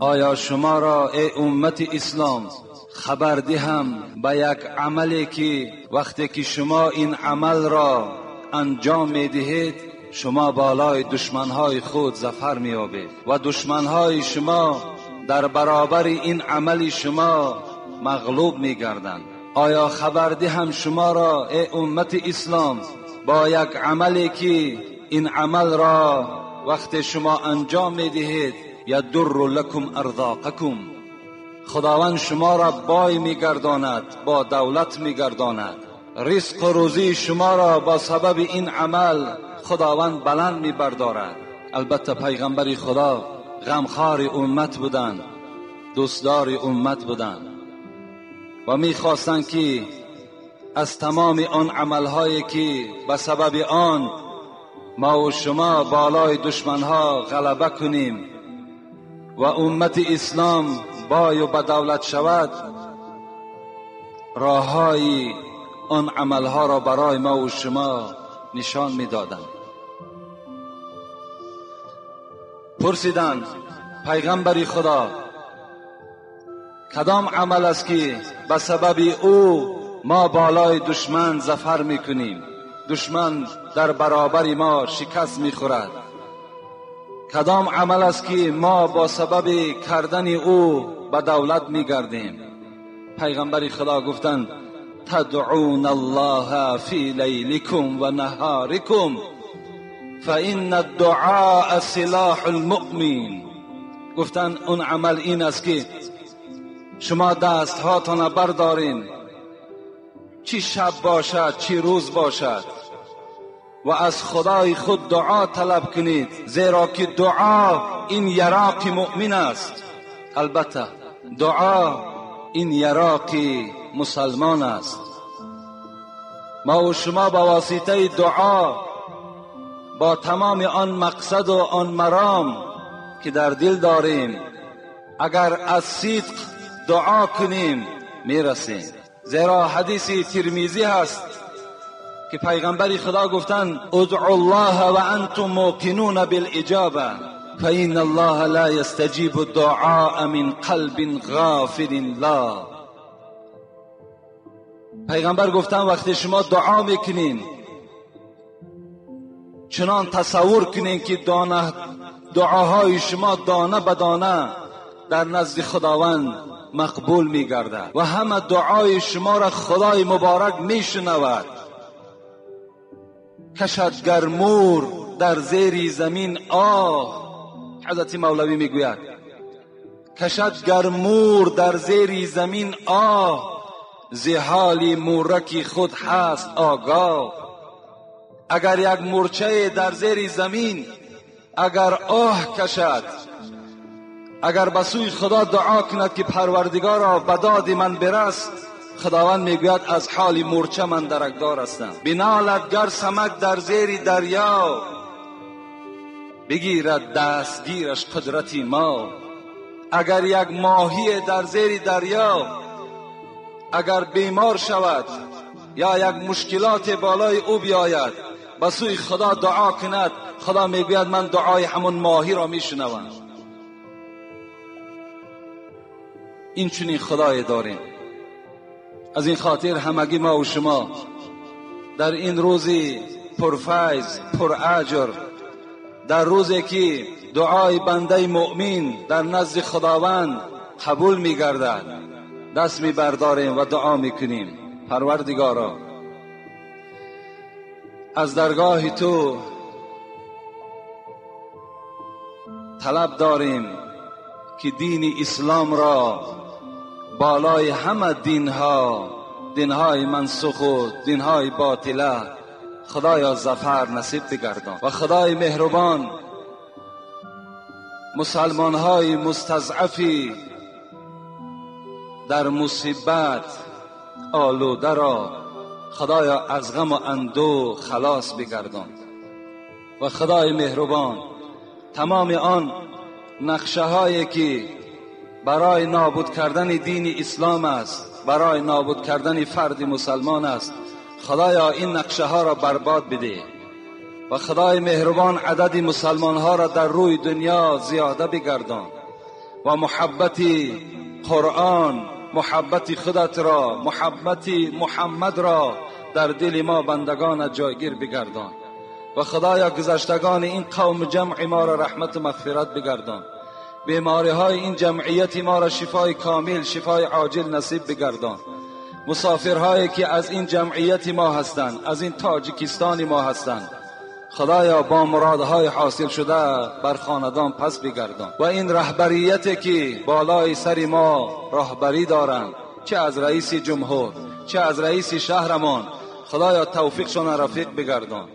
آیا شما را ای امت اسلام خبر دهم به یک عملی که وقتی که شما این عمل را انجام می دهید شما بالای دشمنهای خود ظفر می یابید و دشمنهای شما در برابر این عمل شما مغلوب می گردند. آیا خبر دهم شما را ای امت اسلام با یک عملی که این عمل را وقتی شما انجام می دهید یضر لکم ارزاقکم، خداوند شما را بای می گرداند، با دولت می گرداند، رزق و روزی شما را با سبب این عمل خداوند بلند می بردارد. البته پیغمبر خدا غمخوار امت بودند، دوستدار امت بودند و می خواستند که از تمام آن عملهایی که به سبب آن ما و شما بالای دشمنها غلبه کنیم و امت اسلام بای و بدولت شود، راههای آن عملها را برای ما و شما نشان می دادند. پرسیدند پیغمبر خدا کدام عمل است که به سبب او ما بالای دشمن ظفر می کنیم، دشمن در برابر ما شکست می خورد؟ کدام عمل است که ما با سبب کردن او به دولت می گردیم؟ پیغمبر خدا گفتند تدعون الله فی لیلکم و نهارکم فإن الدعاء سلاح المؤمن. گفتند اون عمل این است که شما دست هاتان بردارین، چی شب باشد چی روز باشد، و از خدای خود دعا طلب کنید، زیرا که دعا این یراق مؤمن است. البته دعا این یراق مسلمان است. ما و شما با واسطه دعا با تمام آن مقصد و آن مرام که در دل داریم اگر از صدق دعا کنیم میرسیم. زیرا حدیث ترمذی هست که پیغمبر خدا گفتند ادعوا الله و انتم موقنون بالاجابه فإن الله لا يستجيب الدعاء من قلب غافل لا. پیغمبر گفتند وقتی شما دعا میکنین چنان تصور کنین که دعاهای شما دانه به دانه در نزد خداوند مقبول میگردد و همه دعای شما را خدای مبارک میشنود. کشد مور در زیر زمین آه، حضرت مولوی میگوید کشد مور در زیر زمین آه، زحال مورکی خود هست آگاه. اگر یک مورچه در زیر زمین اگر آه کشد، اگر به سوی خدا دعا کند که پروردگارا به داد من برس، خداوند میگوید از حال مورچه من درکدار هستم. بنالد گر سمک در زیر دریا، بگیرد دستگیرش قدرتی ما. اگر یک ماهی در زیر دریا اگر بیمار شود یا یک مشکلات بالای او بیاید، به سوی خدا دعا کند، خدا میگوید من دعای همون ماهی را میشنوم. این چنین خدای داریم. از این خاطر همگی ما و شما در این روزی پرفیض پراجر، در روزی که دعای بنده مؤمن در نزد خداوند قبول میگردد، دست میبرداریم و دعا میکنیم پروردگارا از درگاه تو طلب داریم که دین اسلام را بالای همه دینهای منسوخ و دینهای باطله خدایا ظفر نصیب بگردان و خدای مهربان مسلمانهای مستضعفی در مصیبت آلوده را خدایا از غم و اندوه خلاص بگردان و خدای مهربان تمام آن نقشه هایی که برای نابود کردن دین اسلام است، برای نابود کردن فرد مسلمان است، خدایا این نقشه ها را برباد بده و خدای مهربان عدد مسلمان ها را در روی دنیا زیاده بگردان و محبت قرآن، محبت خودت را، محبت محمد را در دل ما بندگان جایگیر بگردان و خدایا گذشتگان این قوم جمع ما را رحمت و مغفرت بگردان. بیماری های این جمعیت ما را شفای کامل، شفای عاجل نصیب بگردان. مسافرهایی که از این جمعیت ما هستند، از این تاجیکستان ما هستند، خدایا با مرادهای حاصل شده بر خاندان پس بگردان و این رهبریتی که بالای سر ما رهبری دارند، چه از رئیس جمهور چه از رئیس شهرمان، خدایا توفیقشان رفیق بگردان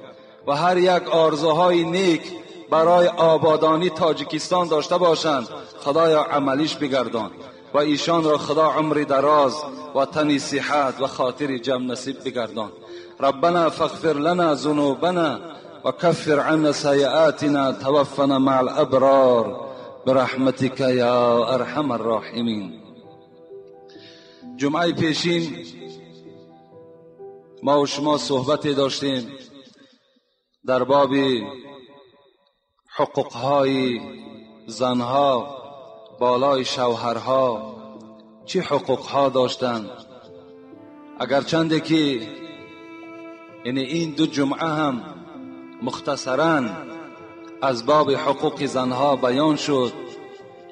و هر یک آرزوهای نیک برای آبادانی تاجیکستان داشته باشند، خدایا عملیش بگردان و ایشان را خدا عمر دراز و تن صحت و خاطر جمع نصیب بگردان. ربنا فاغفر لنا ذنوبنا و کفر عنا سیئاتنا توفنا مع الابرار برحمتك یا ارحم الراحمین. جمعه پیشین ما و شما صحبتی داشتیم در باب حقوقهای زنها بالای شوهرها، چه حقوقها داشتند. اگرچنده که این دو جمعه هم مختصراً از باب حقوق زنها بیان شد،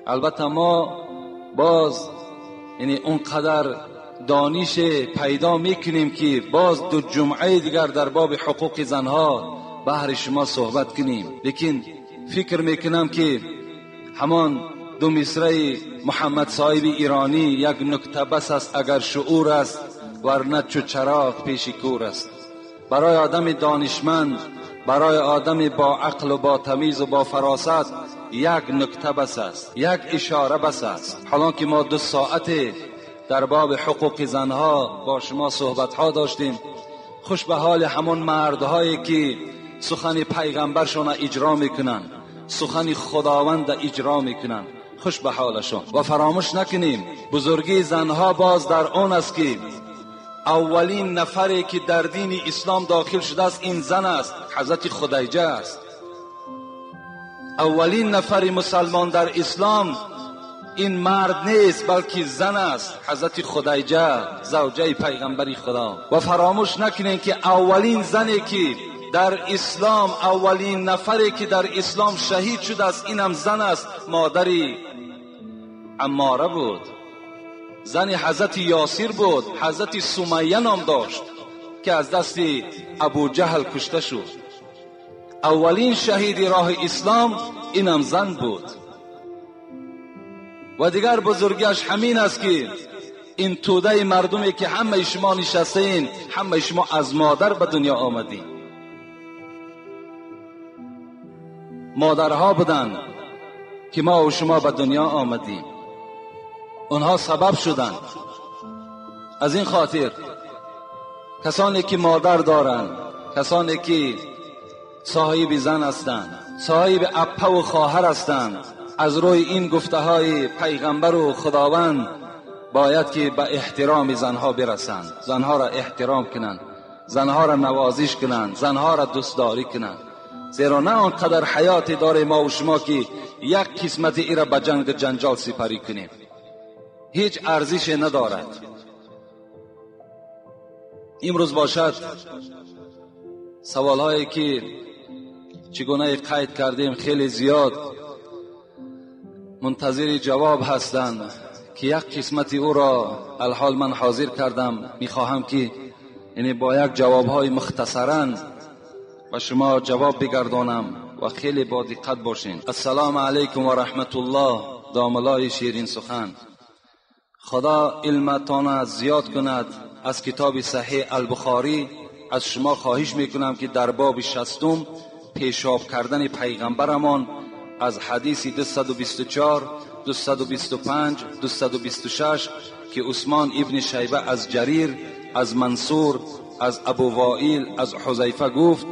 البته ما باز اونقدر دانش پیدا میکنیم که باز دو جمعه دیگر در باب حقوق زنها بهر شما صحبت کنیم. لیکن فکر میکنم که همان دو مصرع محمد صاحب ایرانی یک نکته بس است اگر شعور است، ورنه چو چراغ پیش کور است. برای آدم دانشمند، برای آدم با عقل و با تمیز و با فراست یک نکته بس است، یک اشاره بس است. حالا که ما 2 ساعت در باب حقوق زنها با شما صحبت ها داشتیم، خوش به حال همون مردهایی که سخن پیغمبرشون اجرا میکنن، سخن خداوند اجرا میکنن، خوش به حالشون. و فراموش نکنیم بزرگی زنها باز در اون است که اولین نفری که در دین اسلام داخل شده است این زن است، حضرت خدیجه است. اولین نفر مسلمان در اسلام این مرد نیست بلکه زن است، حضرت خدیجه زوجه پیغمبر خدا. و فراموش نکنین که اولین زنی که در اسلام، اولین نفری که در اسلام شهید شده است اینم زن است، مادری عماره بود، زن حضرت یاسر بود، حضرت سمیه نام داشت که از دست ابو جهل کشته شد. اولین شهید راه اسلام اینم زن بود. و دیگر بزرگیش همین است که این توده مردمی که همه شما نشستین، همه شما از مادر به دنیا آمدین. مادرها بودن که ما و شما به دنیا آمدیم، اونها سبب شدند. از این خاطر کسانی که مادر دارند، کسانی که صاحب زن هستند، صاحب اپه و خواهر هستند، از روی این گفته های پیغمبر و خداوند باید که به احترام زنها برسند، زنها را احترام کنند، زنها را نوازش کنند، زنها را دوستداری کنند. زیرا نه آنقدر حیات داره ما و شما که یک قسمت ای را به جنگ جنجال سپری کنیم، هیچ ارزش ندارد. امروز باشد سوال هایی که چگونه قید کردیم خیلی زیاد منتظر جواب هستند که یک قسمت او را الحال من حاضر کردم. میخواهم که با یک جواب های مختصراً و شما جواب بگردانم و خیلی با دقت باشین. السلام علیکم و رحمت الله. داملای شیرین سخن. خدا علمتان زیاد کند. از کتاب صحیح البخاری از شما خواهش میکنم که در باب 60 پیشاب کردن پیغمبرمان از حدیث 224 225 226 که عثمان ابن شیبه از جریر، از منصور، از ابو وائل، از حذیفه گفت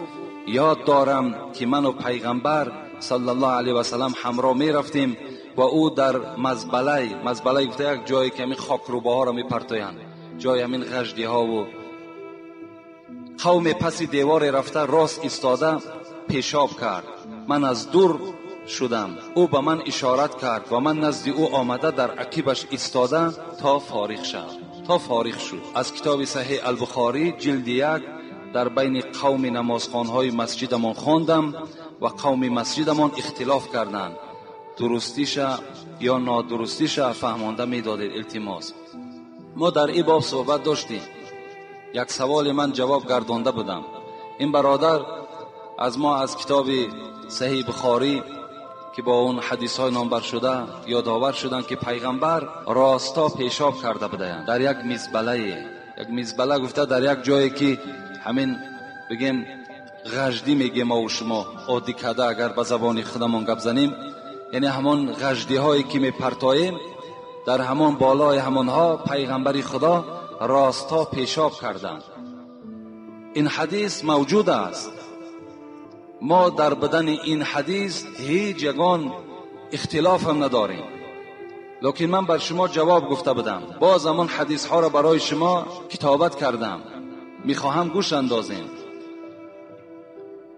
یاد دارم که من و پیغمبر صلی الله علیه و سلم همراه می رفتیم و او در مزبله گفته یک جایی که همین خاکروباها را می پرتایند، جای همین غژدی ها و قوم پس دیوار رفته راست ایستاده پیشاب کرد. من از دور شدم، او به من اشارت کرد و من نزد او آمده در عقیبش ایستاده تا فارغ شد. از کتاب صحیح البخاری جلد 1 در بین قوم نمازخوانهای مسجدمان خواندم و قوم مسجدمان اختلاف کردند، درستیش یا نادرستیش فهمانده میدادید. التماس ما در این باب صحبت داشتیم. یک سوال من جواب گردانده بودم. این برادر از ما از کتاب صحیح بخاری که با اون حدیث های نامبر شده یادآور شدن که پیغمبر راستا پیشاب کرده بودند در یک میزبله گفته در یک جایی که همین بگیم غجدی میگیم ما و شما عادی کده اگر به زبان خودمون گپ زنیم، یعنی همون غجدی هایی که میپرتاییم در همون بالای همونها پیغمبر خدا راستا پیشاب کردند. این حدیث موجود است. ما در بدن این حدیث هیچ یگان اختلاف هم نداریم، لیکن من بر شما جواب گفته بودم. باز همون حدیث ها را برای شما کتابت کردم، میخواهم گوش اندازیم.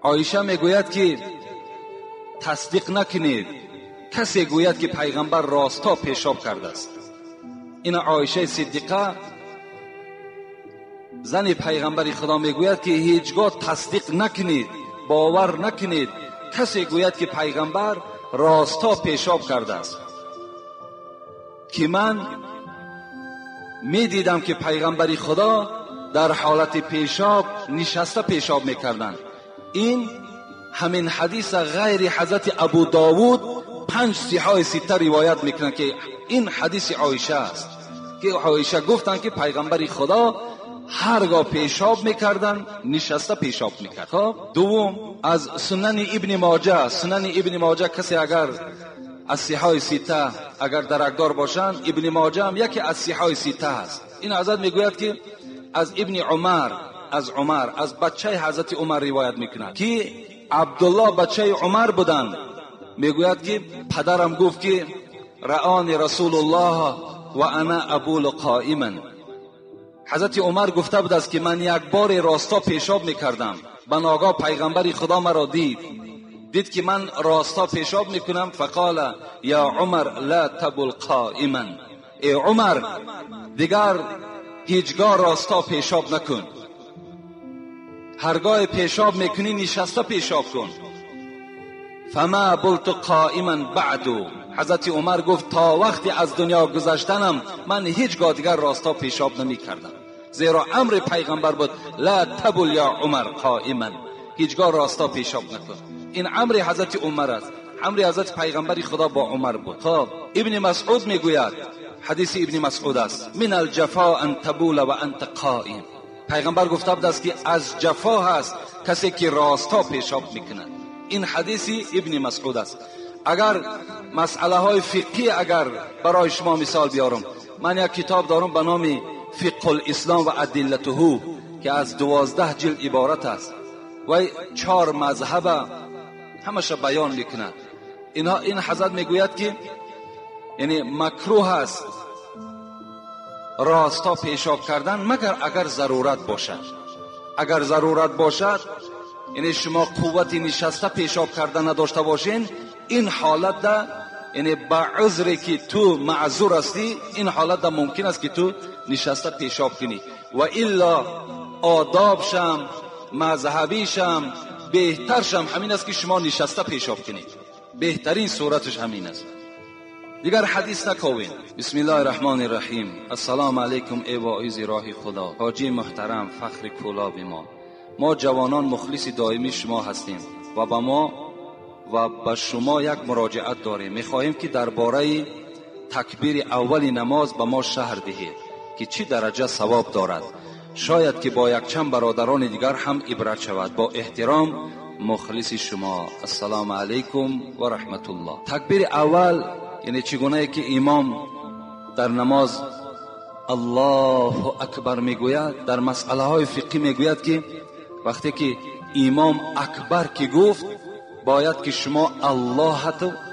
عایشه میگوید که تصدیق نکنید کسی گوید که پیغمبر راستا پیشاب کرده است. این عایشه صدیقه زن پیغمبر خدا میگوید که هیچگاه تصدیق نکنید، باور نکنید کسی گوید که پیغمبر راستا پیشاب کرده است. که من میدیدم که پیغمبر خدا در حالت پیشاب نشسته پیشاب میکردند. این همین حدیث غیر حضرت ابو داود 5 صحاح 6 روایت میکنند که این حدیث عایشه است که عایشه گفتند که پیغمبر خدا هرگاه پیشاب میکردن نشسته پیشاب میکرد. خب دوم از سنن ابن ماجه کسی اگر از صحاح 6 اگر درکدار باشند، ابن ماجه هم یکی از صحاح 6 است. این حضرت میگوید که از ابن عمر از بچه حضرت عمر روایت میکنند که عبدالله بچه عمر بودند. میگوید که پدرم گفت که رآنی رسول الله و انا ابول قائما. حضرت عمر گفته بود است که من یک بار راستا پیشاب میکردم، به ناگاه پیغمبر خدا مرا دید که من راستا پیشاب میکنم. فقال یا عمر لا تبل قائما، ای عمر دیگر هیچگاه راستا پیشاب نکن، هرگاه پیشاب میکنی نشسته پیشاب کن. فما بلت قائما بعدو، حضرت عمر گفت تا وقتی از دنیا گذشتنم من هیچگاه دیگر راستا پیشاب نمی کردم، زیرا امر پیغمبر بود لا تبل یا عمر قائما، هیچگاه راستا پیشاب نکن. این امر حضرت عمر است، امر حضرت پیغمبر خدا با عمر بود. خب ابن مسعود میگوید، حدیث ابن مسعود است، من الجفا ان تبول و انت قائم. پیغمبر گفته بود است که از جفا هست کسی که راستا پیشاب میکنه. این حدیث ابن مسعود است. اگر مسئله های فقهی اگر برای شما مثال بیارم، من یک کتاب دارم به نام فقه الاسلام و ادلته که از 12 جلد عبارت است و 4 مذهب همش بیان میکنه. این حضرت میگوید که یعنی مکروه است راستا پیشاب کردن مگر اگر ضرورت باشد. اگر ضرورت باشد یعنی شما قوت نشسته پیشاب کردن نداشته باشین، این حالت ده یعنی با عذری که تو معذور هستی، این حالت ده ممکن است که تو نشسته پیشاب کنی. و الا آدابشم مذهبیشم بهترشم همین است که شما نشسته پیشاب کنید، بهترین صورتش همین است. دیگر حدیث نکوین. بسم الله الرحمن الرحیم. السلام علیکم ای واعظ راه خدا، حاجی محترم، فخر کلاب ما جوانان مخلص دائمی شما هستیم و به ما و به شما یک مراجعت داریم. میخواهیم که درباره تکبیر اول نماز به ما شرح دهید که چی درجه ثواب دارد، شاید که با یک چند برادران دیگر هم عبرت شود. با احترام مخلص شما. السلام علیکم و رحمت الله. تکبیر اول یعنی چگونه که امام در نماز الله اکبر میگوید، در مسئله های فقهی میگوید که وقتی که امام اکبر که گفت باید که شما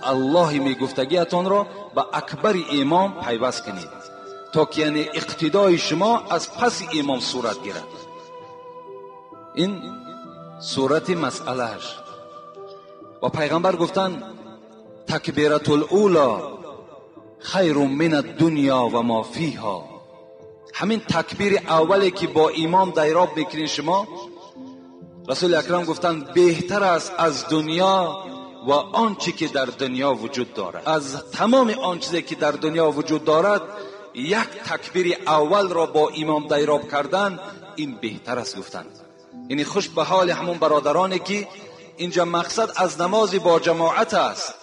الله میگفتگیتان را با اکبر امام پیوست کنید تا که یعنی اقتدای شما از پس امام صورت گیرد. این صورت مسئلهش. و پیغمبر گفتن تکبیرة الاولی خیر من الدنیا و ما فیها. همین تکبیر اولی که با امام دیراب میکنین شما، رسول اکرم گفتن بهتر است از دنیا و آنچه که در دنیا وجود دارد. از تمام آن چیزی که در دنیا وجود دارد یک تکبیر اول را با امام دیراب کردن این بهتر است گفتند. یعنی خوش به حال همون برادرانی که اینجا مقصد از نماز با جماعت است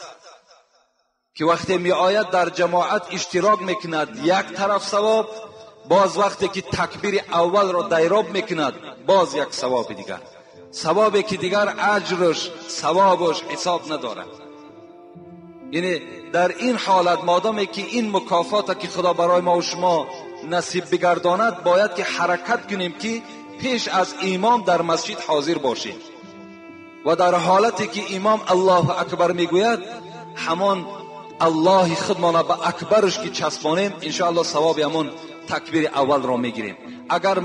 که وقتی می آید در جماعت اشتراک میکند یک طرف ثواب، باز وقتی که تکبیر اول را دیراب میکند باز یک ثواب دیگر، ثوابی که دیگر اجرش ثوابش حساب ندارد. یعنی در این حالت مادامی که این مکافات که خدا برای ما و شما نصیب بگرداند باید که حرکت کنیم که پیش از امام در مسجد حاضر باشیم و در حالتی که امام الله اکبر میگوید همان الله خودمان به اکبرش که چسبانیم انشاءالله ثواب همون تکبیر اول را میگیریم. اگر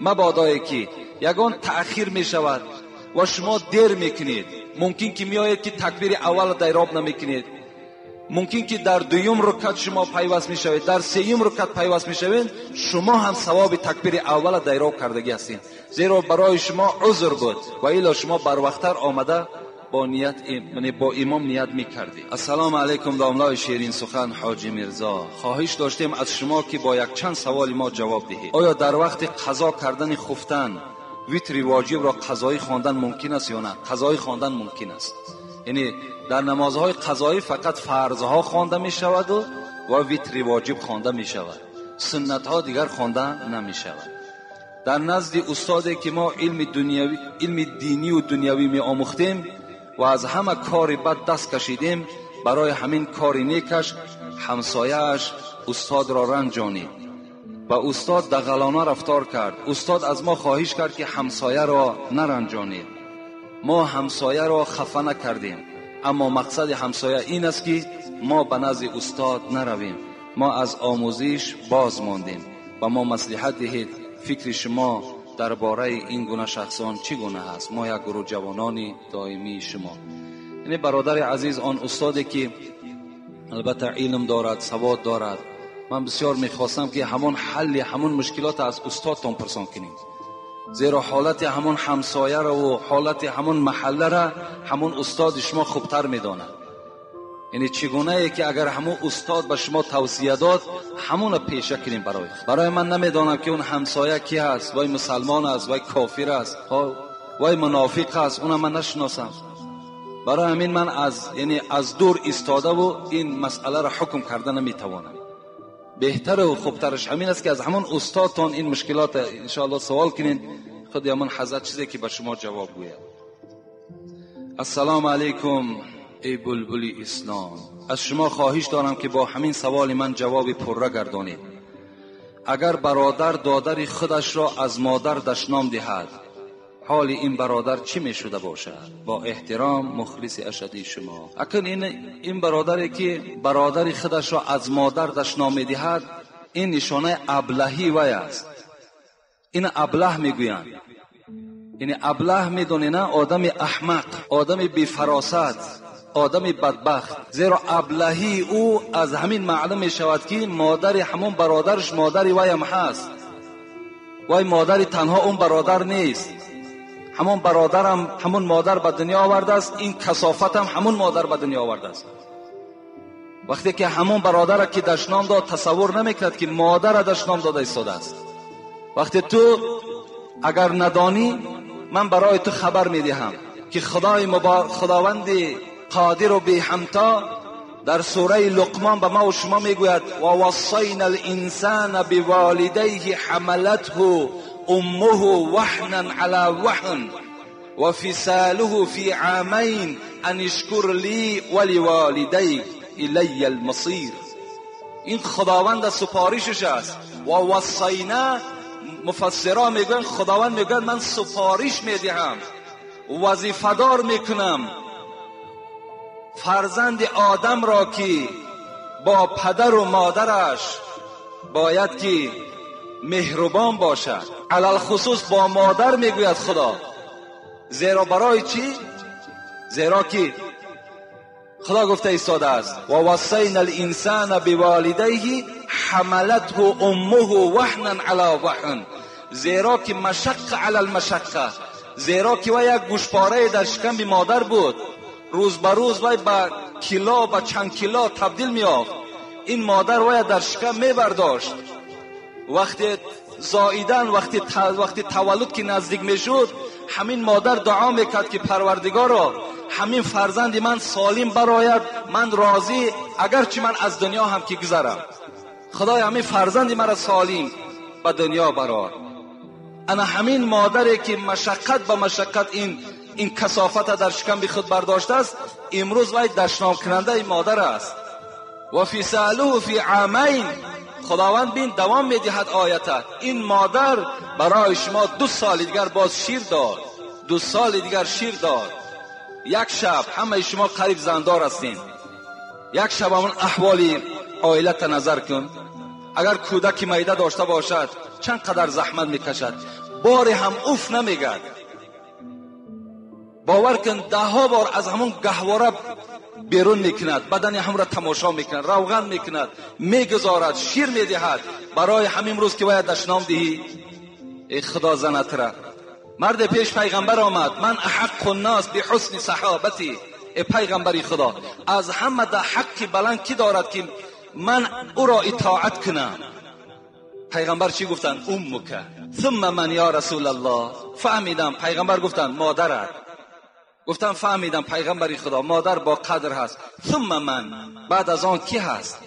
مبادای که یگان تأخیر می شود و شما دیر میکنید، ممکن که می آید که تکبیر اول دیراب نمیکنید، ممکن که در دویم رکعت شما پیوست می شوید، در سوم رکعت پیوست می شوید، شما هم ثواب تکبیر اول دیراب کردگی هستید، زیرا برای شما عذر بود و الا شما بر وقتر آمده با نیت یعنی با امام نیت میکردی. السلام علیکم داملای شیرین سخن حاجی میرزا، خواهش داشتیم از شما که با یک چند سوال ما جواب دهید. آیا در وقت قضا کردن خفتن وتر واجب را قضایی خواندن ممکن است یا نه؟ قضایی خواندن ممکن است. یعنی در نمازهای قضایی فقط فرضها خوانده می شود و وتر واجب خوانده می شود، سنت ها دیگر خوانده نمی شود. در نزد استادی که ما علم دینی و دنیوی می آموختیم و از همه کار بد دست کشیدیم، برای همین کار نیکش همسایه‌اش استاد را رنجانید و استاد دغلانه رفتار کرد. استاد از ما خواهش کرد که همسایه را نرنجانید. ما همسایه را خفه نکردیم، اما مقصد همسایه این است که ما به نزد استاد نرویم. ما از آموزش باز ماندیم و ما مصلحت دهید فکر شما درباره این گونه شخصان چگونه است؟ ما یک گروه جوانان دائمی شما. یعنی برادر عزیز، آن استادی که البته علم دارد، سواد دارد، من بسیار میخواستم که همون حل همون مشکلات از استادتان پرسان کنید، زیرا حالت همون همسایه را و حالت همون محله را همون استاد شما خوبتر میداند. یعنی چگونه ای که اگر همون استاد به شما توصیه داد همون پیشه کنیم. برای من نمیدانم که اون همسایه کی هست، وای مسلمان است، وای کافر است، وای منافق است، اونم من نشناسم. برای همین من از دور ایستاده و این مسئله را حکم کردن نمیتوانم. بهتر و خوبترش همین است که از همون استادتان این مشکلات انشاءالله سوال کنین، خود همون حضرت چیزی که به شما جواب گوید. السلام علیکم ای بلبل اسلام، از شما خواهش دارم که با همین سوال من جواب پره گردانید. اگر برادر دادر خودش را از مادر دشنام دهد، حال این برادر چی می شده باشد؟ با احترام مخلص اشدی شما. اکنون این برادری که برادر خودش را از مادر دشنام می دهد، این نشانه ابلهی وی است. این ابله می گویند. یعنی ابله می دونی نه؟ آدم احمق، آدم بی فراست، آدم بدبخت. زیرا ابلهی او از همین معلوم می شود که مادر همون برادرش مادر وی هم هست. وی مادر تنها اون برادر نیست، همون برادر هم همون مادر به دنیا آورده است، این کثافت هم همون مادر به دنیا آورده است. وقتی که همون برادر که دشنام داد تصور نمیکرد که مادر دشنام داده ایستاده است. وقتی تو اگر ندانی، من برای تو خبر میدهم که خداوند قادر و بی همتا در سوره لقمان به ما و شما میگوید و وصینا الانسان بوالدیه حملته امه وحنا على وحن و فصاله فی عامین ان اشکر لی ولوالدیک الی المصیر. این خداوند سپارشش است. و وصینا، مفسرها میگن خداوند میگن من سپارش میدهم، وظیفه‌دار میکنم فرزند آدم را که با پدر و مادرش باید که مهربان باشد، علل خصوص با مادر میگوید خدا. زیرا برای چی؟ زیرا که خدا گفته ایستاده است و وصینا الانسان بوالدیه حملته امه وهنا علی وهن، زیرا که مشقه علی المشقه، زیرا که وی یک گوشپاره در شکم مادر بود، روز به روز وی به کیلو به چند کیلو تبدیل می‌یافت. این مادر وی در شکم می‌برداشت. وقتی زاییدن، وقتی تولد که نزدیک میشد، همین مادر دعا میکرد که پروردگارا همین فرزند من سالم براید، من راضی اگرچه من از دنیا هم که گذرم، خدای همین فرزند مرا سالم به دنیا برار. انا همین مادری که مشقت به مشقت این کثافت در شکم خود برداشته است، امروز وی دشنام کننده این مادر است. و فی سالوه فی عامین، خداوند بین دوام میدهد آیت، این مادر برای شما 2 سال دیگر باز شیر داد، 2 سال دیگر شیر داد. یک شب همه شما قریب زندار هستین، یک شب همون احوالی عائلت نظر کن. اگر کودک معده داشته باشد چقدر زحمت میکشد، باری هم اوف نمیگد. باور کن 10 بار از همون گهواره بیرون میکند، بدن هم را تماشا میکند، روغن میکند، میگذارد، شیر میدهد برای همین روز که باید دشنام دهی. ای خدا زنت را. مرد پیش پیغمبر آمد، من احق الناس بحسن صحابتی، ای پیغمبری خدا از همه ده حق بلند کی دارد که من او را اطاعت کنم؟ پیغمبر چی گفتن؟ امک. ثم من یا رسول الله؟ فهمیدم پیغمبر گفتن مادرت. گفتم فهمیدم پیغمبری خدا مادر با قدر هست. ثم من، بعد از آن کی هست؟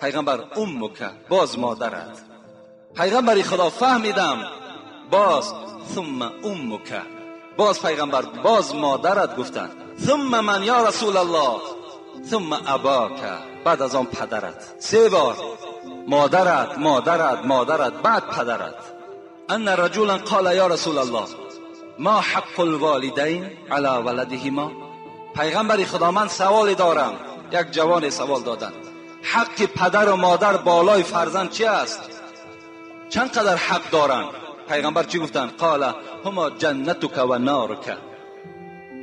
پیغمبر امک، باز مادرت. پیغمبری خدا فهمیدم، باز ثم امک، باز پیغمبر باز مادرت گفتن. ثم من یا رسول الله؟ ثم اباک، بعد از آن پدرت. 3 بار مادرت مادرت مادرت بعد پدرت. ان رجلا قال یا رسول الله ما حق الوالدین علی ولدهما؟ پیغمبری خدا من سوالی دارم. یک جوان سوال دادن، حق پدر و مادر بالای فرزند چی است؟ چقدر حق دارن؟ پیغمبر چی گفتن؟ قال هما جنتک و نارک.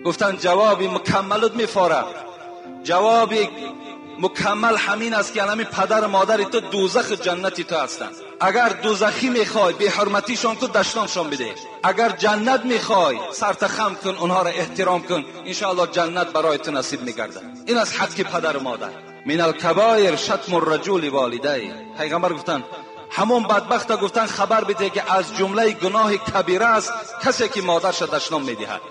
گفتن جوابی مکمل میفاره، جوابی مکمل همین است که همین پدر و مادر تو دوزخ جنتی تو هستند. اگر دوزخی میخوای به حرمتیشان کن، دشنامشان بده. اگر جنت میخوای سرت خم کن، اونها را احترام کن، انشاءالله جنت برای تو نصیب میگردد. این از حق پدر و مادر. من الکبائر شتم الرجل والدیه. پیغمبر گفتن همون بدبخت گفتن خبر بده که از جمله گناه کبیره است کسی که مادرش دشنام میدهد.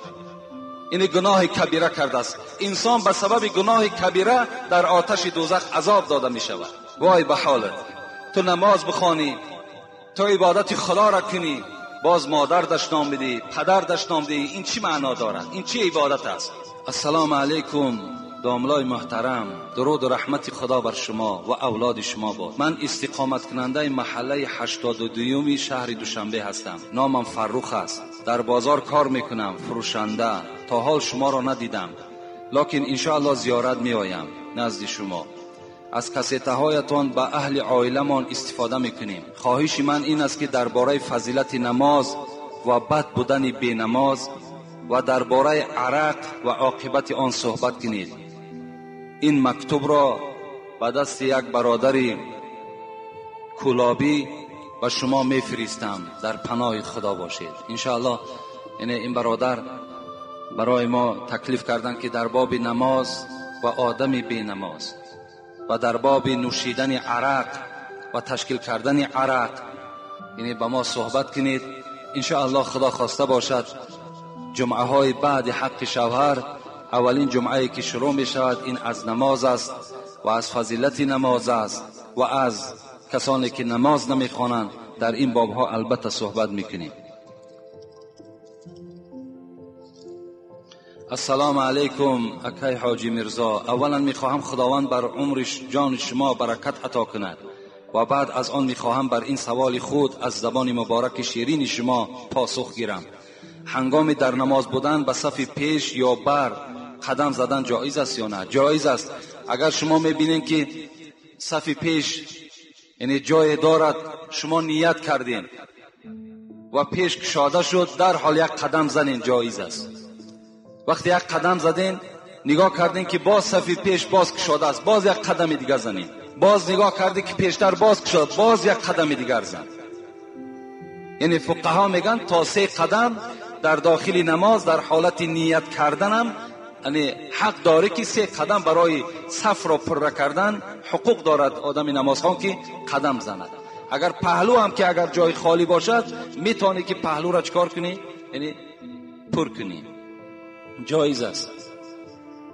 این گناه کبیره کرده است. انسان به سبب گناه کبیره در آتش دوزخ عذاب داده می شود. وای به حالت. تو نماز بخوانی، تو عبادت خدا را کنی، باز مادر دشنام بدی، پدر دشنام بدی، این چی معنا دارد؟ این چی عبادت است؟ السلام علیکم داملای محترم، درود و رحمت خدا بر شما و اولاد شما باد. من استقامت کننده محله 82 شهر دوشنبه هستم. نامم فروخ است. در بازار کار میکنم، فروشنده. تا حال شما را ندیدم، لکن انشاءالله زیارت میآیم نزد شما. از کاسته هایتان به اهل عائله مان استفاده میکنیم. خواهش من این است که درباره فضیلت نماز و بد بودن بی نماز و درباره عرق و عاقبت آن صحبت کنید. این مکتوب را به دست یک برادر کلابی به شما میفرستم، در پناه خدا باشید انشاءالله. یعنی این برادر برای ما تکلیف کردن که در باب نماز و آدم بی نماز و در باب نوشیدن عرق و تشکیل کردن عرق، یعنی با ما صحبت کنید انشاءالله. خدا خواسته باشد جمعه های بعد حق شوهر، اولین جمعه که شروع می شود این از نماز است و از فضیلت نماز است و از کسانی که نماز نمی خوانند. در این باب ها البته صحبت می کنیم. السلام علیکم اکای حاجی مرزا. اولا می خواهم خداوند بر عمر جان شما برکت عطا کند و بعد از آن می خواهم بر این سوال خود از زبان مبارک شیرین شما پاسخ گیرم. هنگام در نماز بودن به صف پیش یا بر قدم زدن جایز است یا نه؟ جایز است. اگر شما میبینین که صف پیش یعنی جای دارد، شما نیت کردین و پیش کشاده شد، در حال یک قدم زنین، جایز است. وقتی یک قدم زدین نگاه کردین که باز صف پیش باز کشاده است، باز یک قدم دیگر زنید. باز نگاه کردی که پیشتر باز کشاد، باز یک قدم دیگر زن. یعنی فقها میگن تا 3 قدم در داخل نماز در حالت نیت کردن هم یعنی حق داره که 3 قدم برای صف را پر کردن حقوق دارد آدم نمازخوان که قدم زند. اگر پهلو هم که اگر جای خالی باشد میتونی که پهلو را چکار کنی؟ یعنی پر کنی، جایز است.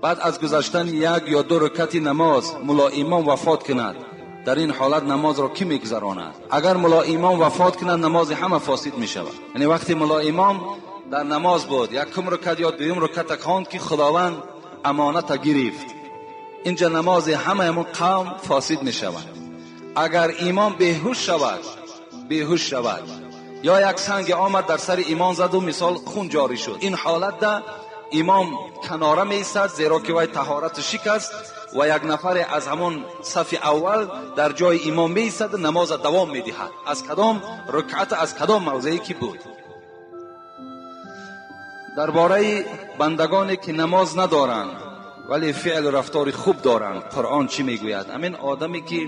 بعد از گذشتن 1 یا 2 رکعت نماز مولا امام وفات کند، در این حالت نماز را کی میگذراند؟ اگر مولا امام وفات کند نماز همه فاسد می شود. یعنی وقتی مولا امام در نماز بود، 1 رکعت یا 2 رکعت خواند که خداوند امانت گرفت، اینجا نماز همه قوم فاسد می شود. اگر امام بیهوش شود یا یک سنگ آمد در سر امام زد و مثال خون جاری شد، این حالت ده امام کناره می ایستد، زیرا که وی طهارت شکست و یک نفر از همون صف اول در جای امام می ایستد، نماز دوام می دهد از کدام رکعت، از کدام موضعی که بود. درباره بندگانی که نماز ندارند ولی فعل رفتار خوب دارند، قرآن چی میگوید؟ همین آدمی که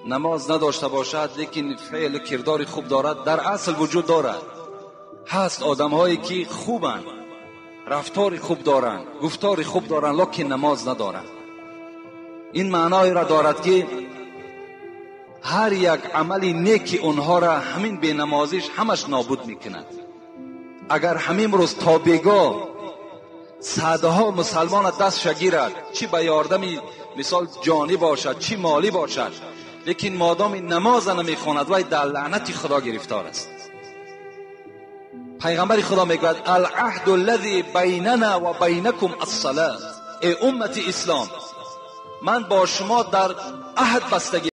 نماز نداشته باشد لیکن فعل کردار خوب دارد، در اصل وجود دارد. هست آدم هایی که خوبند، رفتار خوب دارند، گفتار خوب دارند، لیکن نماز ندارند. این معنای را دارد که هر یک عمل نیکی اونها را همین بی نمازیش همش نابود میکند. اگر همین روز تا بیگاه صدها مسلمان دست شگیرد، چی به یاردمی مثال جانی باشد چی مالی باشد، لیکن مادام نماز نمیخواند وی در لعنت خدا گرفتار است. پیغمبر خدا میگوید العهد الذی بیننا و بینکم الصلاة. ای امت اسلام، من با شما در عهد بستگی